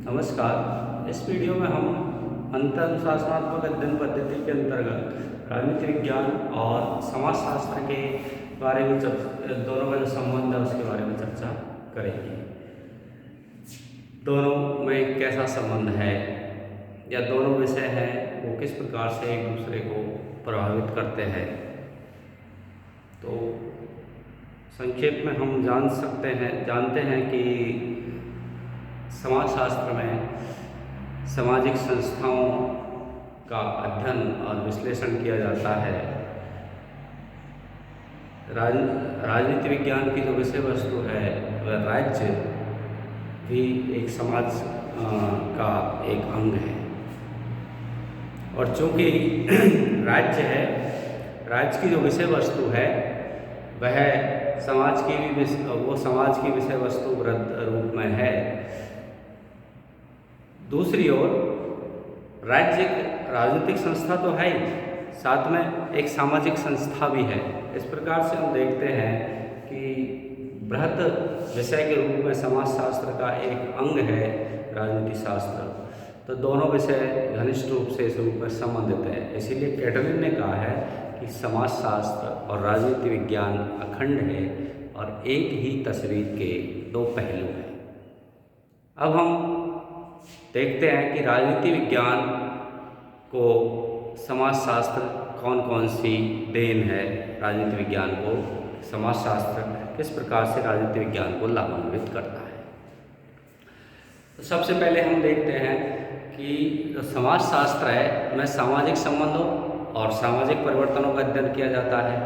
नमस्कार। इस वीडियो में हम अंतरशासनात्मक अध्ययन पद्धति के अंतर्गत राजनीति विज्ञान और समाजशास्त्र के बारे में दोनों का जो संबंध है उसके बारे में चर्चा करेंगे। दोनों में कैसा संबंध है या दोनों विषय हैं वो किस प्रकार से एक दूसरे को प्रभावित करते हैं। तो संक्षेप में हम जानते हैं कि समाजशास्त्र में सामाजिक संस्थाओं का अध्ययन और विश्लेषण किया जाता है। राजनीति विज्ञान की जो विषय वस्तु है वह राज्य भी एक समाज का एक अंग है, और चूँकि राज्य है, राज्य की जो विषय वस्तु है वह समाज की विषय वस्तु रूप में है। दूसरी ओर राज्य एक राजनीतिक संस्था तो है ही, साथ में एक सामाजिक संस्था भी है। इस प्रकार से हम देखते हैं कि बृहत विषय के रूप में समाजशास्त्र का एक अंग है राजनीति शास्त्र। तो दोनों विषय घनिष्ठ रूप से इस रूप में संबंधित है। इसीलिए कैटलिन ने कहा है कि समाजशास्त्र और राजनीति विज्ञान अखंड है और एक ही तस्वीर के दो पहलू हैं। अब हम देखते हैं कि राजनीति विज्ञान को समाजशास्त्र कौन कौन सी देन है। राजनीति विज्ञान को समाजशास्त्र किस प्रकार से राजनीति विज्ञान को लाभान्वित करता है। तो सबसे पहले हम देखते हैं कि जो समाजशास्त्र है में सामाजिक संबंधों और सामाजिक परिवर्तनों का अध्ययन किया जाता है।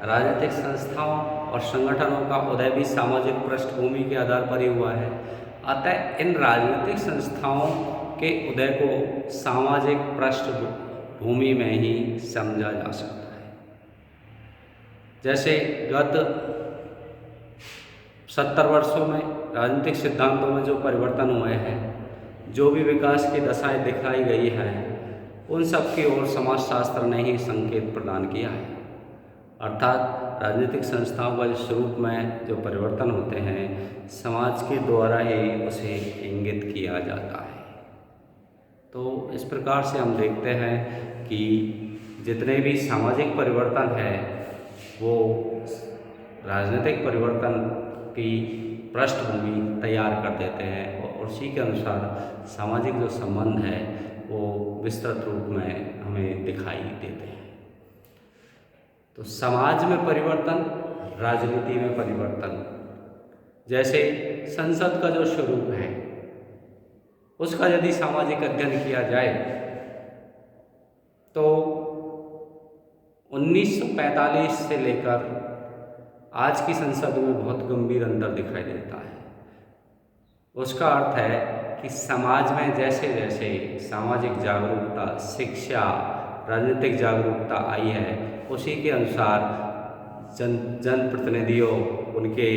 राजनीतिक संस्थाओं और संगठनों का उदय भी सामाजिक पृष्ठभूमि के आधार पर ही हुआ है। अतः इन राजनीतिक संस्थाओं के उदय को सामाजिक पृष्ठभूमि में ही समझा जा सकता है। जैसे गत 70 वर्षों में राजनीतिक सिद्धांतों में जो परिवर्तन हुए हैं, जो भी विकास की दशाएं दिखाई गई हैं, उन सब की ओर समाजशास्त्र ने ही संकेत प्रदान किया है। अर्थात राजनीतिक संस्थाओं का जिस रूप में जो परिवर्तन होते हैं, समाज के द्वारा ही उसे इंगित किया जाता है। तो इस प्रकार से हम देखते हैं कि जितने भी सामाजिक परिवर्तन है वो राजनीतिक परिवर्तन की पृष्ठभूमि तैयार कर देते हैं, और उसी के अनुसार सामाजिक जो संबंध है वो विस्तृत रूप में हमें दिखाई देते हैं। तो समाज में परिवर्तन, राजनीति में परिवर्तन, जैसे संसद का जो स्वरूप है उसका यदि सामाजिक अध्ययन किया जाए तो 1945 से लेकर आज की संसद में बहुत गंभीर अंतर दिखाई देता है। उसका अर्थ है कि समाज में जैसे जैसे सामाजिक जागरूकता, शिक्षा, राजनीतिक जागरूकता आई है, उसी के अनुसार जनप्रतिनिधियों, उनके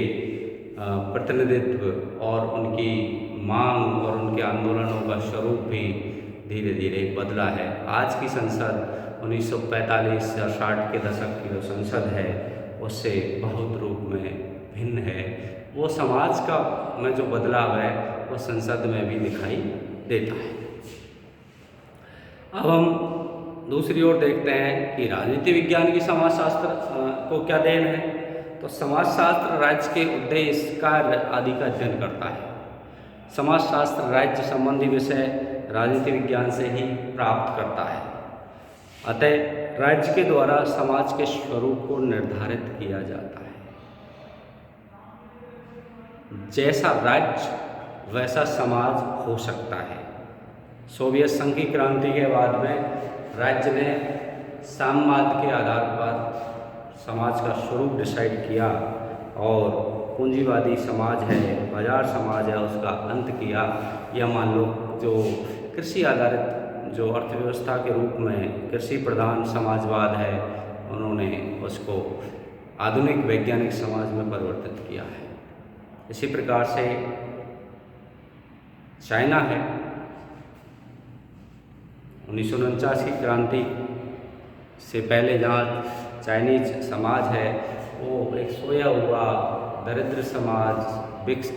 प्रतिनिधित्व और उनकी मांग और उनके आंदोलनों का स्वरूप भी धीरे धीरे बदला है। आज की संसद 1945 या 60 के दशक की जो संसद है उससे बहुत रूप में भिन्न है। वो समाज का में जो बदलाव है वो संसद में भी दिखाई देता है। अब हम दूसरी ओर देखते हैं कि राजनीति विज्ञान की समाजशास्त्र को क्या देन है। तो समाजशास्त्र राज्य के उद्देश्य, कार्य आदि का अध्ययन करता है। समाजशास्त्र राज्य संबंधी विषय राजनीति विज्ञान से ही प्राप्त करता है। अतः राज्य के द्वारा समाज के स्वरूप को निर्धारित किया जाता है। जैसा राज्य वैसा समाज हो सकता है। सोवियत संघ की क्रांति के बाद में राज्य ने साम्यवाद के आधार पर समाज का स्वरूप डिसाइड किया और पूंजीवादी समाज है, बाजार समाज है, उसका अंत किया। या मान लो जो कृषि आधारित जो अर्थव्यवस्था के रूप में कृषि प्रधान समाजवाद है, उन्होंने उसको आधुनिक वैज्ञानिक समाज में परिवर्तित किया है। इसी प्रकार से चाइना है, 1949 की क्रांति से पहले जहाँ चाइनीज समाज है वो एक सोया हुआ दरिद्र समाज,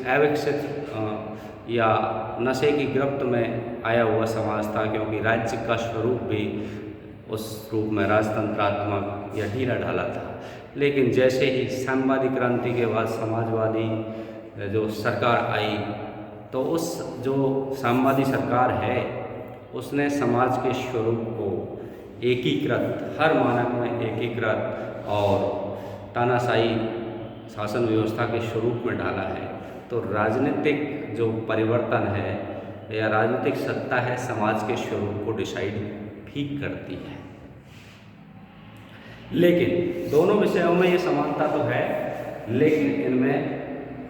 अविकसित या नशे की गिरफ्त में आया हुआ समाज था, क्योंकि राज्य का स्वरूप भी उस रूप में राजतंत्रात्मक या ढीला ढाला था। लेकिन जैसे ही साम्यवादी क्रांति के बाद समाजवादी जो सरकार आई, तो उस जो साम्यवादी सरकार है उसने समाज के स्वरूप को एकीकृत, हर मानक में एकीकृत और तानाशाही शासन व्यवस्था के स्वरूप में डाला है। तो राजनीतिक जो परिवर्तन है या राजनीतिक सत्ता है समाज के स्वरूप को डिसाइड भी करती है। लेकिन दोनों विषयों में ये समानता तो है, लेकिन इनमें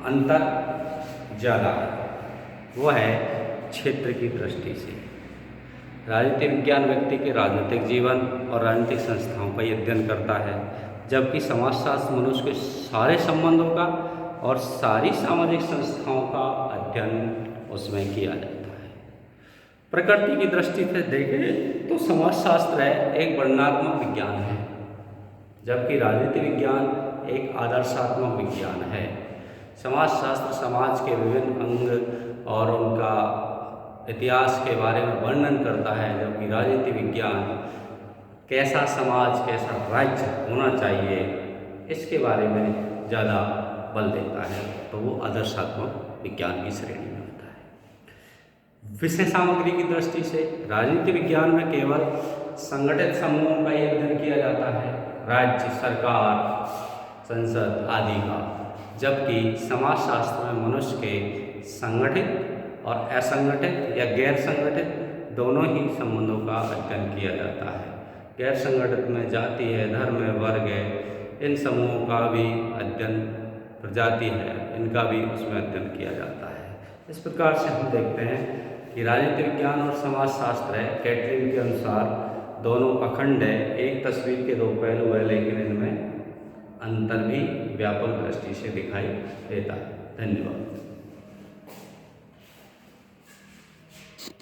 अंतर ज़्यादा है। वो है क्षेत्र की दृष्टि से। राजनीतिक विज्ञान व्यक्ति के राजनीतिक जीवन और राजनीतिक संस्थाओं का अध्ययन करता है, जबकि समाजशास्त्र मनुष्य के सारे संबंधों का और सारी सामाजिक संस्थाओं का अध्ययन उसमें किया जाता है। प्रकृति की दृष्टि से देखें तो समाजशास्त्र एक वर्णनात्मक विज्ञान है, जबकि राजनीतिक विज्ञान एक आदर्शात्मक विज्ञान है। समाजशास्त्र समाज के विभिन्न अंग और उनका इतिहास के बारे में वर्णन करता है, जबकि राजनीतिक विज्ञान कैसा समाज, कैसा राज्य होना चाहिए, इसके बारे में ज़्यादा बल देता है। तो वो आदर्शात्मक विज्ञान की श्रेणी में होता है। विषय सामग्री की दृष्टि से राजनीतिक विज्ञान में केवल संगठित समूहों का ही अध्ययन किया जाता है, राज्य, सरकार, संसद आदि का, जबकि समाजशास्त्र में मनुष्य के संगठित और असंगठित या गैर संगठित दोनों ही संबंधों का अध्ययन किया जाता है। गैर संगठित में जाति है, धर्म है, वर्ग है, इन समूहों का भी अध्ययन, प्रजाति है, इनका भी उसमें अध्ययन किया जाता है। इस प्रकार से हम देखते हैं कि राजनीतिक विज्ञान और समाजशास्त्र है, कैटरिंग के अनुसार दोनों अखंड है, एक तस्वीर के दो पहलू है, लेकिन इनमें अंतर भी व्यापक दृष्टि से दिखाई देता है। धन्यवाद।